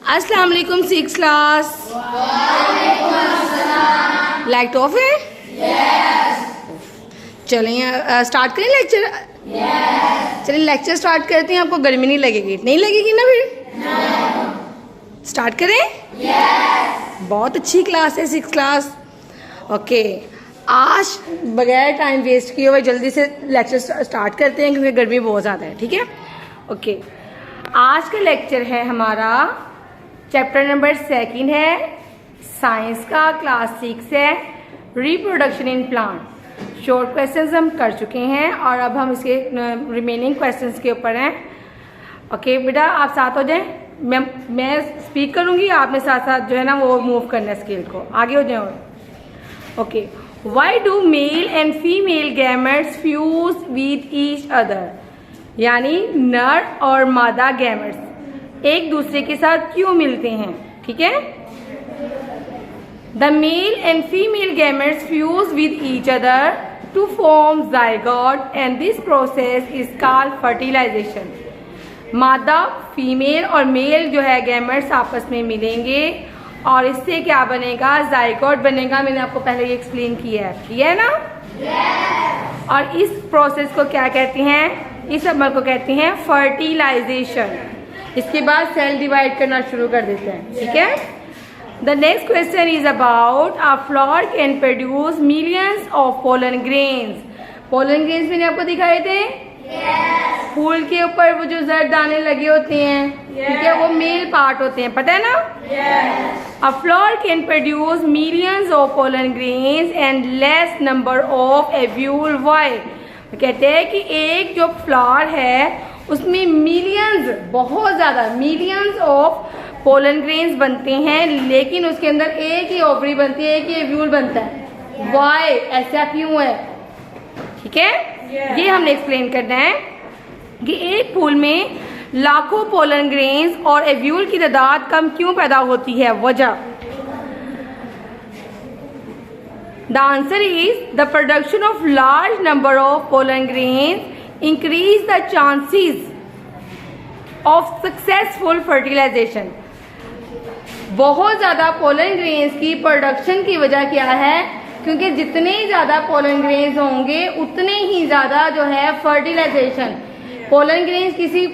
अस्सलाम वालेकुम six class. Light of है? चलें स्टार्ट करें लेक्चर। चलिए लेक्चर स्टार्ट करते हैं। आपको गर्मी नहीं लगेगी? नहीं लगेगी ना फिर? स्टार्ट करें? बहुत अच्छी क्लास है सिक्स क्लास। ओके, आज बगैर टाइम वेस्ट किए हुए जल्दी से लेक्चर स्टार्ट करते हैं क्योंकि गर्मी बहुत ज़्यादा है। ठीक है? ओके, आज का लेक्चर है हमारा चैप्टर नंबर 2 है, साइंस का, क्लास 6 है, reproduction in plant. Short questions हम कर चुके हैं और अब हम इसके रिमेनिंग क्वेश्चंस के ऊपर हैं। ओके बेटा, आप साथ हो जाएं। मैं स्पीक करूंगी, आपने साथ साथ जो है ना वो मूव करना है स्केल को, आगे हो जाए। Okay, why do mail and female gametes fuse with each other? यानी नर और मादा गैमेट्स एक दूसरे के साथ क्यों मिलते हैं? ठीक है, the male and female gametes fuse with each other to form zygote and this process is called fertilisation. मादा, फीमेल और मेल जो है गैमेट्स आपस में मिलेंगे और इससे क्या बनेगा? जाइगोट बनेगा। मैंने आपको पहले ही एक्सप्लेन किया है ना? और इस प्रोसेस को क्या कहते हैं? इस अमल को कहते हैं फर्टिलाइजेशन। इसके बाद सेल डिवाइड करना शुरू कर देते हैं। ठीक है, the next question is about a flower can produce millions of pollen grains. Pollen grains मैंने आपको दिखाए थे। फूल के ऊपर वो जो जर्द दाने लगे होते हैं, ठीक है, वो मेल पार्ट होते हैं, पता है ना? A flower can produce millions of pollen grains and less number of ovule. Why? कहते हैं कि एक जो फ्लावर है उसमें मिलियंस, बहुत ज्यादा मिलियंस ऑफ पोलन ग्रेन्स बनते हैं, लेकिन उसके अंदर एक ही ओवरी बनती है, एक ही एव्यूल बनता है। वाई? ऐसा क्यों है? ठीक है, ये हमने एक्सप्लेन करना है कि एक फूल में लाखों पोलन ग्रेन्स और एव्यूल की तादाद कम क्यों पैदा होती है? वजह। The answer is the production of large number of pollen grains increase the chances of successful fertilization। बहुत ज्यादा पोलन ग्रेन्स की प्रोडक्शन की वजह क्या है? क्योंकि जितने ज्यादा पोलन ग्रेन्स होंगे उतने ही ज्यादा जो है फर्टिलाइजेशन। पोलन ग्रेन्स किसी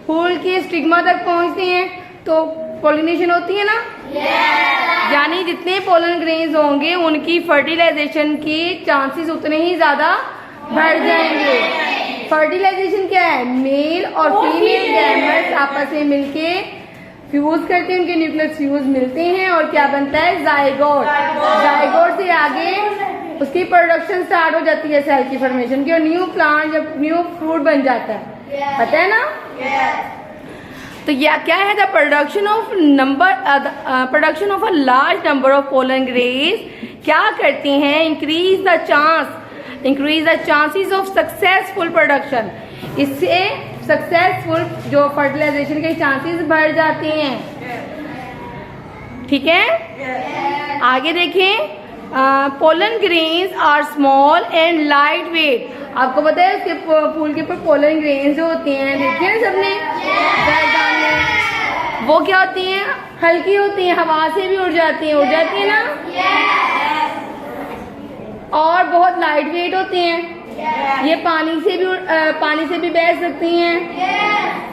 फूल के स्टिग्मा तक पहुंचते हैं तो पोलिनेशन होती है ना? यानी जितने पोलन ग्रेन्स होंगे उनकी फर्टिलाइजेशन की चांसेस उतने ही ज्यादा बढ़ जाएंगे। फर्टिलाइजेशन क्या है? मेल और फीमेल गैमेट्स आपस में मिलके फ्यूज करते हैं, उनके न्यूक्लियस फ्यूज मिलते हैं और क्या बनता है? जाइगोट। जाइगोट से आगे उसकी प्रोडक्शन स्टार्ट हो जाती है सेल की फॉर्मेशन की, और न्यू प्लांट जब न्यू फ्रूट बन जाता है, पता है ना? तो यह क्या है? The production of production of a large number of pollen grains क्या करती हैं? Increase the chances of successful production. इससे सक्सेसफुल जो फर्टिलाइजेशन के चांसेस बढ़ जाते हैं। ठीक है, आगे देखें। Pollen grains are small and light weight. आपको पता है उसके फूल के ऊपर पोलन ग्रेन्स जो होती हैं, देखिए सबने, वो क्या होती हैं? हल्की होती हैं, हवा से भी उड़ जाती है ना? और बहुत लाइट वेट होती हैं। ये पानी से भी बह सकती हैं,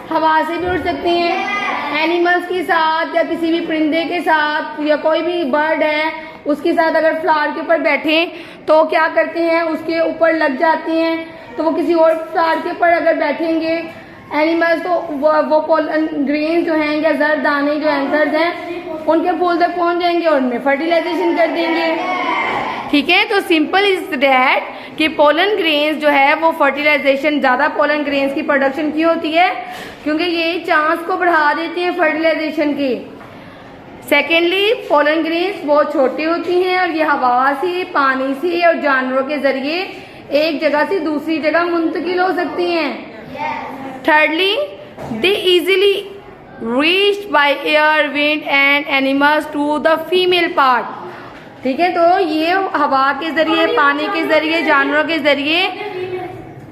हवा से भी उड़ सकती हैं। एनिमल्स के साथ या किसी भी परिंदे के साथ या कोई भी बर्ड है उसके साथ अगर फ्लावर के ऊपर बैठे तो क्या करते हैं? उसके ऊपर लग जाती हैं। तो वो किसी और फ्लावर के ऊपर अगर बैठेंगे एनिमल्स तो वो पोलन ग्रेन जो हैं या जर्द दाने जो एंथर्स हैं उनके फूल तक पहुंच जाएंगे और उनमें फर्टिलाइजेशन कर देंगे। ठीक है, तो सिंपल इज डैट कि पोलन ग्रेन्स जो है वो फर्टिलाइजेशन, ज्यादा पोलन ग्रेन्स की प्रोडक्शन क्यों होती है? क्योंकि ये चांस को बढ़ा देती है फर्टिलाइजेशन की। सेकेंडली, पोलन ग्रेन्स बहुत छोटी होती हैं और ये हवा से, पानी से और जानवरों के जरिए एक जगह से दूसरी जगह मुंतकिल हो सकती हैं। Thirdly, they easily reached by air, wind and animals to the female part. ठीक है, तो ये हवा के जरिए, पानी के जरिए, जानवरों के जरिए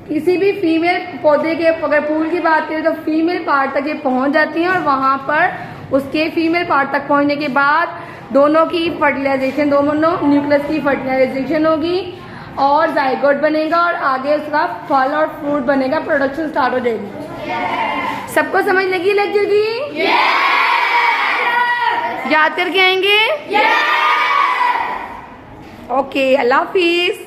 किसी भी फीमेल पौधे के, अगर फूल की बात करें तो फीमेल पार्ट तक ये पहुंच जाती हैं और वहां पर उसके फीमेल पार्ट तक पहुंचने के बाद दोनों की फर्टिलाइजेशन, दोनों न्यूक्लियस की फर्टिलाइजेशन होगी और जाइगोट बनेगा और आगे उसका फल और फ्रूट बनेगा, प्रोडक्शन स्टार्ट हो जाएगी। सबको समझ लगी लेक्चर की? याद करके आएंगे? ओके, अल्लाह हाफिज।